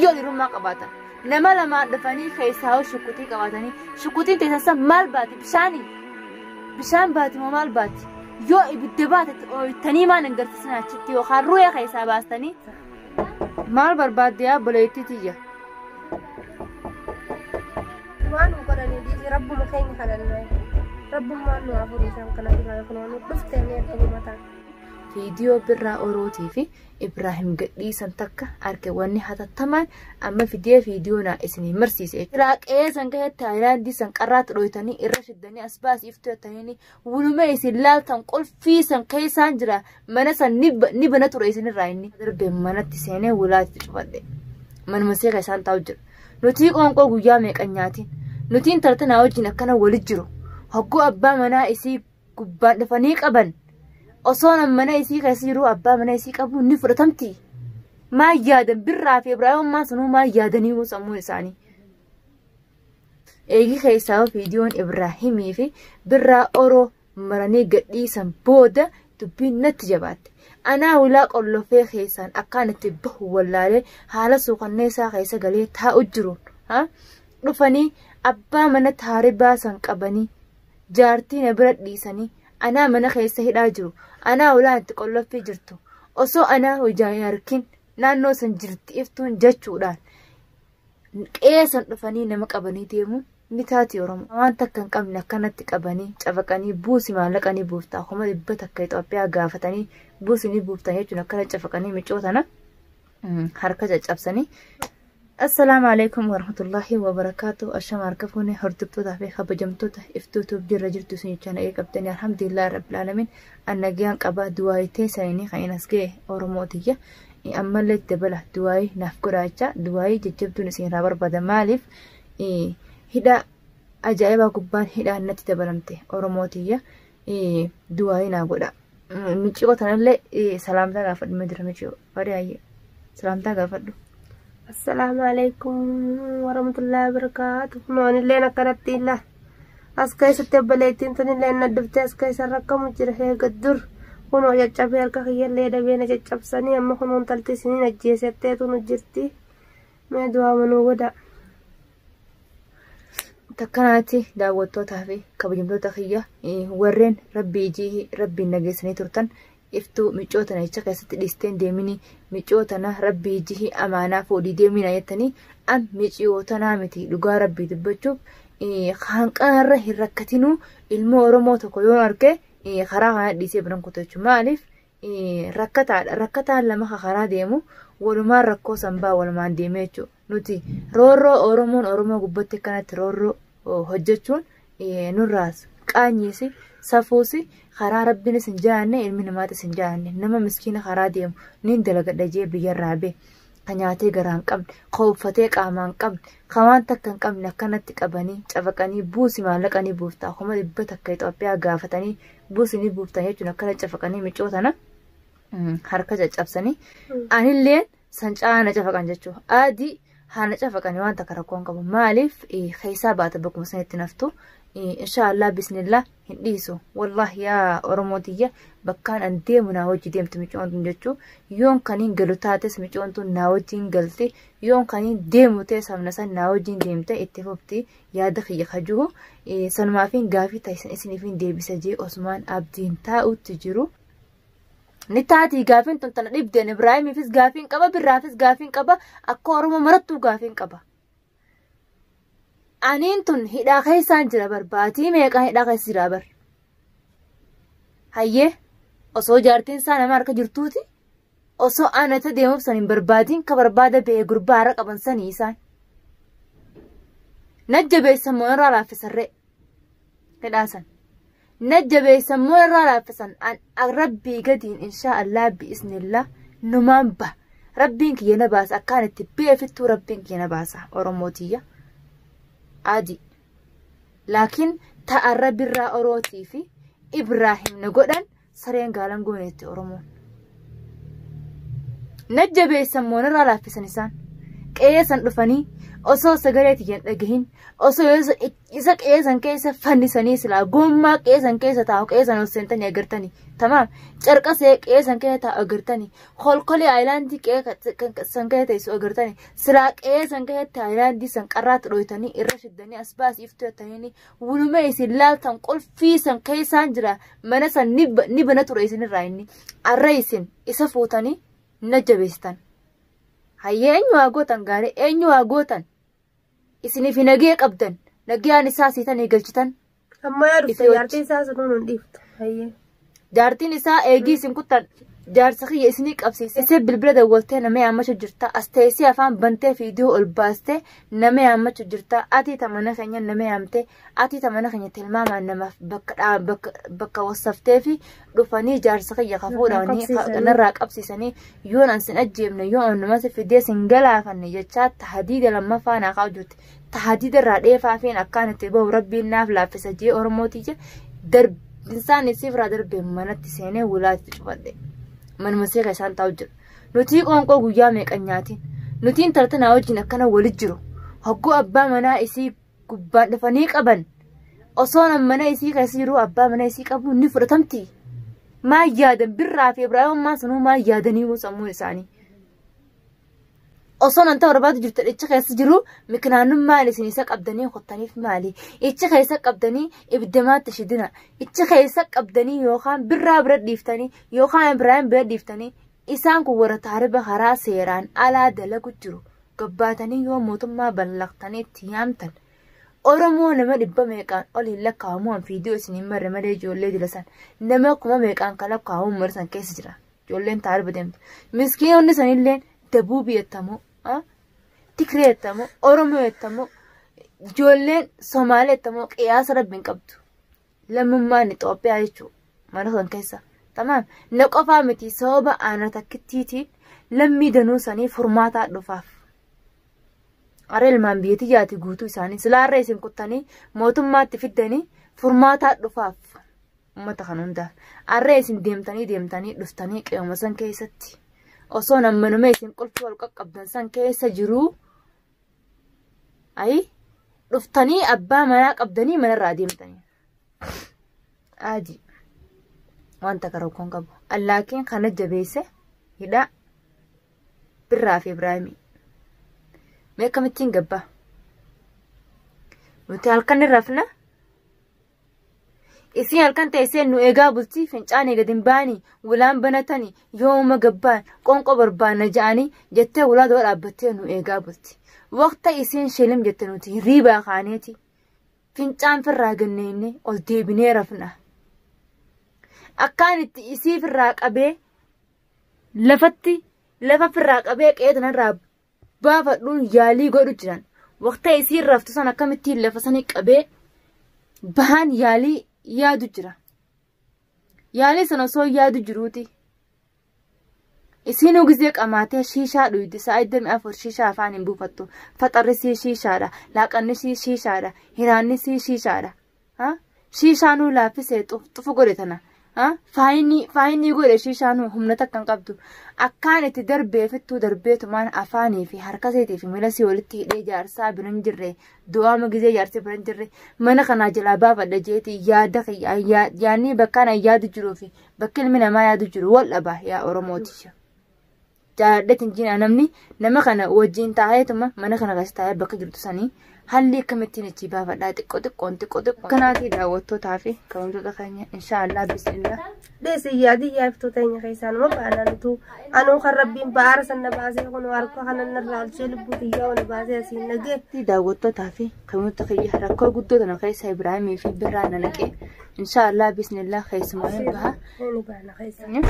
kiyyoo dhiirummaa qabaatan nama lamaan dhufanii keessaa shukutii qabatanii shukutiin teessasa maal baati bishaan baati moo maal baati yoo ibidda baatetti ooyitanii maan agarsiisan achitti yookaan ru'ee keessaa baastanii maal barbaadde yaa boleettii tiyya waan godhanii dhiisi rabbuma keenya kadhannaa rabbummaan nu afuriisan kana biraa kunoonu dhuftee akka mataa video birraa orootii fi Ibrahim gadhiisan takka arkeewwanni hatattamaan amma video na isinii marsiise raaqee san gahetti Taayilaandii san qarraatti dhoytanii irra shiddanii as baasiiftu yattanii wulume isin laaltan qolfii san keessaan jira mana san ni bana ture isinirraa inni darbe manatti seenee wulaatti cufadhe manuma seeqa isaan taa'u jira nuti qoonqoo guyyaa meeqanyaatiin nutiin tartanaa wajjin akkana walit jiru hogguu abbaa manaa isii gubbaan dhufanii qaban osoon mana isii keessa jiru abbaa mana isii qabu ni fudhatamti maa yaadan birraa fi Ibraahim maa sanuu maa yaadanii sammuun isaanii eegi keessaa viidiyoon Ibraahimii fi birraa oroo maranii gadhiisan booda dubbiin natti jabaatte anaa ulaa qollofee keessaan akkaan itti bahu wallaalee haala suuqanneessaa keessa galee taa'u jiru dhufanii abbaa mana taaribaa san qabanii jaartii na bira dhiisanii anaa mana keessa hidhaa jiru anaa ulaa itti qollofee jirtu osoo anaa hojaan harkin naannoo san jirti iftuun jechuudhaan qeesan dhufanii nama qabanii deemu ni taati Oromoo waan takka hin qabne akkanatti qabanii cafaqanii buusi maallaqanii buuftaa kuma dhibba takka Itoophiyaa gaafatanii buusi ni buuftan jechuun akkana cafaqanii micootana harka caccabsanii السلام عليكم ورحمة الله وبركاته الشمار كفوني هردبتو في خبجمتو افتوتو بجر جرتو سنجانا ايقبتني الحمد لله رب العالمين أن جيان قبا دوايتي سيني خيناسكي أورموتية أما اللي تبله دواي نفكراجا دواي ججبتو نسين رابر بدا مالف هدا أجايبا قبان هدا نتي تبلمتي أورموتية دواي ناقودا ميشيقو تنالي سلامتا غافد مدر ميشيقو فريا سلامتا غافدو السلام عليكم ورحمة الله وبركاته نوان اللي نكرت الله أسكاي ستبليتين تن اللي ندفت أسكاي سرقم جرحي قدر ونو يجب يركخي اللي دبين يجب سني أما خنون تلتي سنين أجي ستيتو نجرتي ما دوا منو ودا تكناتي داوتو تافي كبجمتو تخية ورين ربي يجيه ربي نجسني ترتن iftuu micootana jecha keessatti dhisteen deemini micootana rabbii jihi amaanaa foodii deemina jettanii an miciyootanaa miti dhugaa rabbii dubbachuuf hanqaarra hin rakkatinuu ilmoo Oromoo tokko yoo arge karaa kana dhiisee biran kutachu maaliif rakkataan lama karaa deemu walumaan rakkoo sanbaa walumaan deemee jechuudha nuti roorroo Oromoo gubbatti kanatti roorroo hojjechuun nurraas qaanyiisi safuusi karaa rabbiin isin jaanne ilmi namaati isin jaanne nama miskiina karaa deemu nin dalagadha jee biyyarraa bee kan nyaatee garaa hin qabne kan uffatee qaamaa hin qabne kan waan takka hin qabne akkanatti qabanii cafaqanii buusi maallaqanii buuftaa kuma dhibba takka Itoophiyaa gaafatanii buusi ni buuftan jechuun akkana cafaqanii micootana harka caccabsanii anilleen san caana cafaqan jechuudha adii haana cafaqanii waan takka rakkoo hin qabu maaliif keessaa baata bakkuma sanitti naftu إن شاء الله بسم الله هنديسو والله يا أرموتية بكان أندي مناوجي ديم تمشون تنجتو يوم كانين قلتاتس مشون تون ناوجين قلتي يوم كانين ديمو تيس هم نسان ناوجين ديمتا اتفوبتي يا دخي خجوه سنما فين قافي تايسن اسني فين دي بسجي عثمان أبدين تاو تجرو نتاتي قافين تنتنا نبدأ إبراهيم فيس قافين قبا بالرافس قافين قبا أكو أرمو مرتو قافين قبا أنينتون هيدا خيسان جرا برباتي ميقا هيدا خيس جرا بر هايه أصو جارتين سانا ماركا جرتوتي أصو أنا تديمو بسانين برباتين كبربادا بيه قربارا قبن سانيسان نجبه يسمون رالا في سرق كداسان نجبه يسمون رالا في سن أن ربي قدين إن شاء الله بإذن الله نمان به ربينك ينباس أكانت بيه فتو ربينك ينباسا ورموتية عادي لكن تقرب الرا أروتي في إبراهيم نقولن سرين قالن قونيت أرمون نجبه يسمون رالا في سنسان كيسان رفاني osoo sagalee tiyyan dhagahin osoo isa qeesan keessa fannisanii silaa gommaa qeesan keessa taa'u qeesan ol seentanii agartanii tamaam carqa see qeesan keessa taa'u agartanii kolkolee aayilaandii qeesan keessa teessu agartanii silaa qeesan keessa aayilaandii san qarraatti dhoytanii irra shiddanii as baasiiftuu jettanii wuluma isin laaltan qolfii san keessaan jira mana san ni bana ture isinirraa inni arra isin isa fuutanii na jabeessitan hayyee eenyu waa gootan gaarii eenyu waa gootan isiniif nagee qabdan nagaan isaa siitan eegalchitan amma yaa dhufte jaartiin isaa sun nun dhiiftu hayyee jaartiin isaa eegii isin kuttan jaarsa kiyya isinii qabsiise isee bilbila dawwaltee nama yaammachu jirta as teessee afaan bantee viidiyoo ol baastee nama yaammachu jirta ati tamana keenya nama yaamte ati tamana keenya tilmaamaan namaaf bakka wasaftee fi dhufanii jaarsa kiyya kafuudhaanii kanarraa qabsiisanii yoon ansin ajjeemne yoon namasi fidee sin galaafanne jechaa tahadiida lammaffaa naa kaa'u jirti tahadiida irraa dheefaa fi akkaan itti bahu rabbiin naaf laaffisa jee oromootii insaan isifraa darbee manatti seenee wulaatti cufadhe manuma seeqa isaan taa'u jiru nuti qoonqoo guyyaa meeqan nyaatiin nutiin tartanaa wajjin akkana walit jiru hogguu abbaa manaa isii gubbaan dhufanii qaban osoo mana isii keessa jiru abbaa manaa isii qabu ni fudhatamti maal yaadan birraa fi ibraahimummaa sanuu maal yaadanii sammuun isaanii osoo nanta barbaadu jirta ichi keessa jiru miknaanummaan isin isa qabdanii qottaniif maali ichi keessa qabdanii ibdamaatti shidina ichi keessa qabdanii yookaan birraa bira dhiiftanii yookaan ibraahim bira dhiiftanii isaan kun warra taariba karaa seeraan alaa dalagu jiru gabbaatanii yoo mootummaa ballaqtanii itti yaamtan oromoo nama dhibba meeqaan oliin lakkaa'amuun fiidiyoo isiniin marre malee ijoollee dilasan nama kuma meeqaan kan lakkaa'amuun marsan keessa jira ijoolleen taariba deemtu miskiinonni sanilleen dabuu biyyattamoo Tigree jettamoo Oromoo jettamoo ijoolleen Somaalee jettamoo qiyaasa rabbiin qabdu lammummaan Itoophiyaa jechuudha mana san keessa tamaam na qofaa miti sababa aanaa takkittiitiin lammii danuu sanii furmaataa dhufaaf aree ilmaan biyyattii jaati guutuu isaanii silaarree isin kuttanii mootummaatti fiddanii furmaataa dhufaaf uummata kan hundaaf arree isin deemtanii dhuftanii qe'uma san keessatti osoo nammanuma isin qulfii wal qaqqabdan san keessa jiru ay dhuftanii abbaa manaa qabdanii manarraa deemtanii aadi wanta karookkoon qabu allaakiin kana jabeesse hidhaa birraa fi ibraahimii mee akkamittiin gabbaa nuti halkan hin rafna isin halkan teessee nu eegaa bultii fincaanii gadi hin baanii wulaan banatanii yooma gabbaan qoonqoo barbaanna ja'anii jettee wulaa dura dhaabbattee nu eegaa bulti waqta isin shilim jette nuti riibaa kaaneeti fincaan firraa ganneenne ol deebinee rafna akkaan itti isii firraa qabee lafa firraa qabee qeetanarraa baafadhuun yaalii godhu jiran waqta isiin raftu san akkamittiin lafa sanii qabee bahan yaalii yaadu jira yaalii sana osoo yaadu jiruuti isinuu gizee qamaatee shiishaa dhuydi sa'a 24 shiishaa afaan hin buufattu faxarri sii shiishaadha laaqanni sii shiishaadha hiraanni sii shiishaadha shiishaanuu laaffisee xufu godhe tana faayinii godhe shiishaanuu humna takkan qabdu akkaan itti darbeefittuu darbeetumaan afaanii fi harkaseetii fi milasii walitti hidhee jaarsaa biran jirre du'aama gizee jaarsi biran jirre mana kanaa jalaa baafadha jeeti yaadni bakkaan yaadu jiruu fi bakki ilmi namaa yaadu jiru wal dhaba yaa oromooticha jaaladheetiin jina namni nama kana wajjiin taa'eetuma mana kana keessa taa'ee bakka jirtu sanii halli akkamittiin itti baafadhaa xiqqoo kanaatii daawwattootaa fi kabajamtoota keenya inshaallah bismillah deessi yaadii yaaftoota keenya keessaan ma baanantu anuu kan rabbiin baara sanna baasee kun harka kanan irraa olchee lubbuu xiyyaa wal baasee asiin nagee daawwattootaa fi kabajamtoota keenya rakkoo guddoo tana keessa Ibraahimii fi birraa naqee inshaallah bismillah keessumaa hin baha ni baana keessan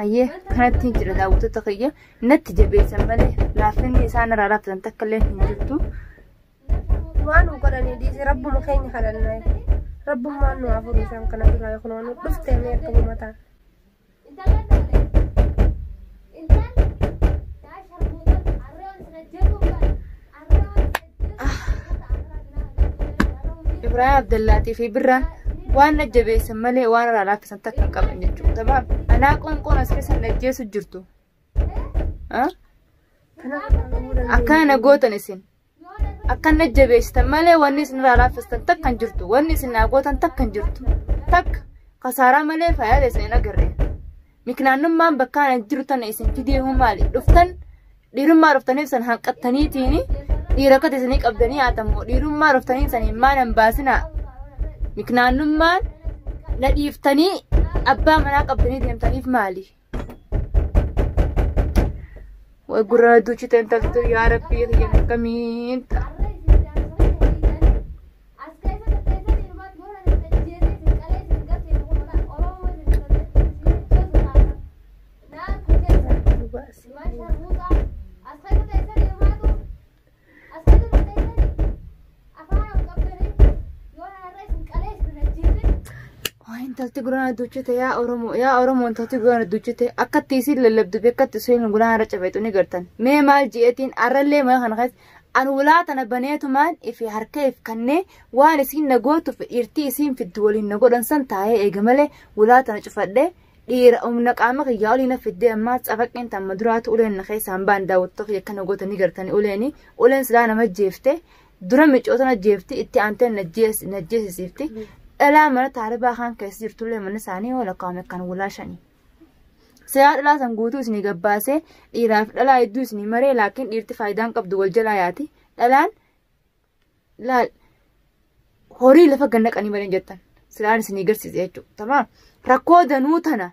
hayyee kanatti jira daawwattoota keenya natti jabeessan malee laaffinni isaan irraa raaftan takka illee hin jirtu waan godhanii dhiise rabbuma keenya kadhannaa rabbummaan nu afur isaan kana duraa yookaan nu dhuftee mee akka gumataa Ibraahim Abdallatii fi birraan waan najjabeessan malee waan irraa laaffisan takka hin qaban jechuudha tabaaf anaa qoonqoon as keessa najjeessu jirtu akkana gootan isin Akan najjabeessitan malee wanni isin irraa laaffistan takka hin jirtu. Wanni isin naagotan takka hin jirtu. Takka kasaaraa malee faayaa isin agarre. Miknaannummaan bakkaan jiru tana isin fidee maali? Dhuftan dhiirummaa dhuftaniif san hanqattaniitiin dhiira akka isinii qabdanii haatamu. Dhiirummaa dhuftanii san himmaan hin baasinaa. Miknaannummaan na dhiiftanii abbaa manaa qabdanii deemtaniif maali? Wagurraa duuchita intaltu yaa rabbii xiyyan akkamiin ta'a. Intalti guraan duuchite yaa Oromoo intalti guraan duuchite akkatti isin lallabdu beekatti isin guraan irra cabeetu ni gartan. Mee maal jeetiin arrallee maa kana keessa an ulaa tana baneetumaan ifi harka if kannee waan isin nagootuuf dhiirtii isin fiddu waliin nagodhan san taa'ee eega malee ulaa tana cufadhee dhiira humna qaama kiyyaa olii na fiddee ammaa cafaqqeen tan maduraatu uleen na keessaan baan daawwattuuf yakka nagoota ni gartani uleen silaa nama jeefte dura micoota na jeefti itti aanteen najjeesisiifti. Dhalaa mana taaribaa kan keessa jirtullee mana isaanii yoo lakkaa'ame kan wulaa shanii. Seeraa dhalaa san guutuu isinii gabbaasee dhiiraaf dhalaa hedduu isinii maree laakiin dhiirti faayidaan qabdu wal jalaa yaati. Dhalaan laal horii lafa gannaqanii malee jettan silaan isinii garsiise jechuudha. Tamaa rakkoo danuu tana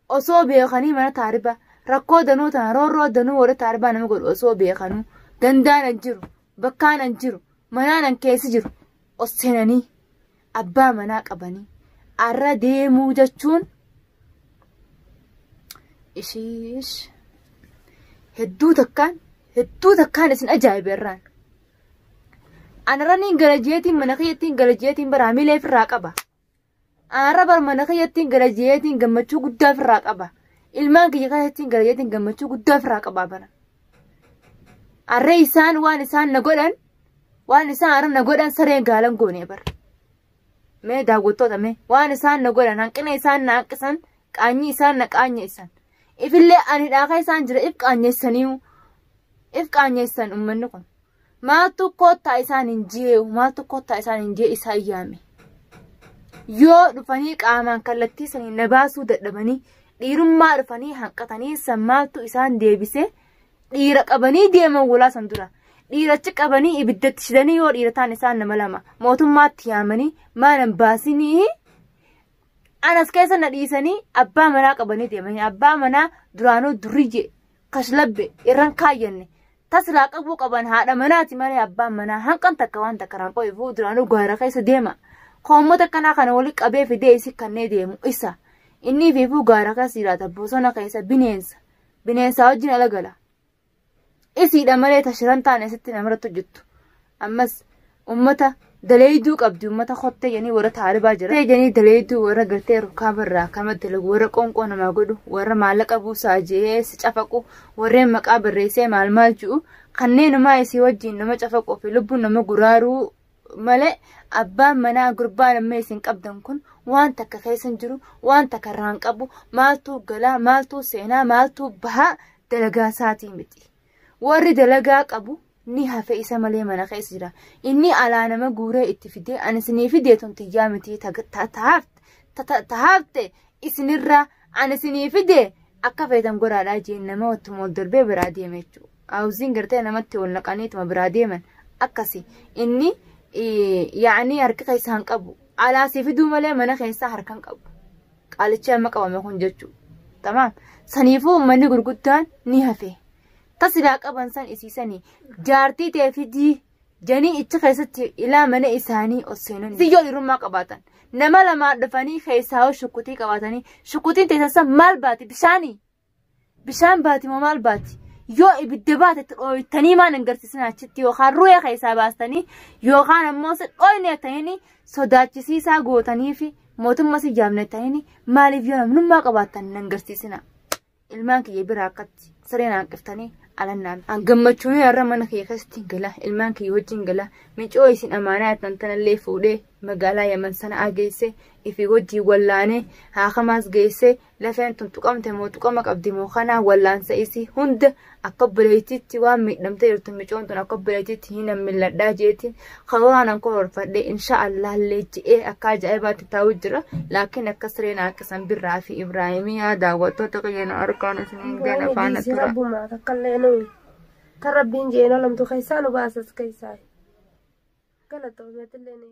osoo beekanii mana taaribaa rakkoo danuu tana roorroo danuu warra taaribaa nama godhu osoo beekanuu gandaan an jiru bakkaan an jiru manaan an keessi jiru os seenanii. Abbaa manaa qabanii arra deemuu jechuun ishiish hedduu takkaan isin ajaa'ibeerraan. Anarraniin galajeetiin mana kiyyattiin galajeetiin baraamilee ofirraa qaba. Anarra bar mana kiyyattiin galajeetiin gammachuu guddaa ofirraa qaba. Ilmaan kiyya kiyyattiin galajeetiin gammachuu guddaa ofirraa qaba bara. Arree isaan waan isaan arra na godhan sareen gaalan goonee bara. Mee daawwattoota mee waan isaan na godhan hanqina isaan na hanqisan qaanyi isaan na qaanyeessan ifillee ani dhaaqa isaan jira if qaanyeessan ummanni kun maaltu koottaa isaan hin jee isaa iyyaame yoo dhufanii qaamaan kallattii sanii na baasuu dadhabanii dhiirummaa dhufanii hanqatanii san maaltu isaan deebisee dhiira qabanii deeman walaa san dura. Dhiirachi qabanii ibiddatti shidanii yoo dhiirataan isaan nama lama mootummaatti yaamanii maalan baasinii anas keessa na dhiisanii abbaa manaa qabanii deemanii abbaa manaa duraanuu durrijee kashlabbe irran kaayyanne tasilaa qabuu qaban haadha manaati malee abbaan manaa hanqan takka waan takka raanqoo ifuu duraanuu gaara keessa deema koommota kanaa kana wali qabee fidee isi kannee deemu isa inni ifuu gaara keessa jiraata bosona keessa bineensa wajjin ala gala. Isiidha malee tashiran taane asitti namarratti hojjettu. Ammas ummata daleeyduu qabdi ummata qottee janii warra taaribaa jira. Janii daleeyduu warra gartee rukaa barraa kama dalagu warra qonqoo namaa godhu warra maallaqa buusaa jee si cafaqu warreen maqaa barreessee maal ji'u kanneenumaa isii wajjin nama cafaquu fi lubbuun nama guraaruu malee abbaan manaa gurbaa namni isin qabdan kun waan takka keessan jiru waan takka irraan qabu maaltu galaa maaltu seenaa maaltu bahaa dalagaa isaatii miti. Warri dalagaa qabu ni hafe isa malee mana keessa jira. Inni alaa nama guuree itti fidee ani isinii fidee tun tiyyaa miti tahaafte isinirraa ani isinii fidee akka feetan goraadhaa jeen nama wattuma ol darbee biraa deeme jechuudha. Awuziin gartee namatti ol naqaniituma biraa deeman akkasi inni yaa'anii harka keessaan qabu alaa si fiduu malee mana keessaa harkan qabu. Qaalicha amma qabame kun jechuudha. Tamaam saniifuu uummanni gurguddaan ni hafe. Tasilaa qaban san isiisanii jaartii ta'e fidii janii ichi keessatti ilaa mana isaanii oseenan siyyoo dhiirummaa qabaatan nama lamaa dhufanii keessaa shukkutii qabaatanii shukkutiin teessan san maal baati bishaan baati moo maal baati yoo ibidda baate dhooytanii maan agarsiisan achitti yookaan ru'ee keessaa baastanii yookaan ammoo dhooyne ta'anii sodaachisiisaa gootanii fi mootummaa si jaamne ta'anii maaliif yoo namnummaa qabaatan agarsiisina ilmaan kiyya biraa akkatti sireen hanqiftanii alannaan gammachuun irra mana kee keessatti gala ilmaan kee wajjin gala micoo isin amaanaa tantanallee fuudhee magaalaa Yaman sana ageesse ifi wajjii wallaane haakamaas geesse lafeen tun tuqamte moo tuqama qabdi moo kanaa wallaansa isii hunda akka obboleettiitti waan miidhamte jirtu micoon tun akka obboleettiitti hin milladhaa jeetiin khawaanan koo horfadhe inshaallah illee je'ee akka ajaa'ibaatti taa'u jira laakiin akka sireen akkasan birraa fi Ibraahimii yaa daawwattoota qayyana arkaan isiniin gana faana tura. Rabbumaa takkallee nuyi kan rabbiin jeena lamtu keessaa nu baasas keessaa galatoomeetillee ni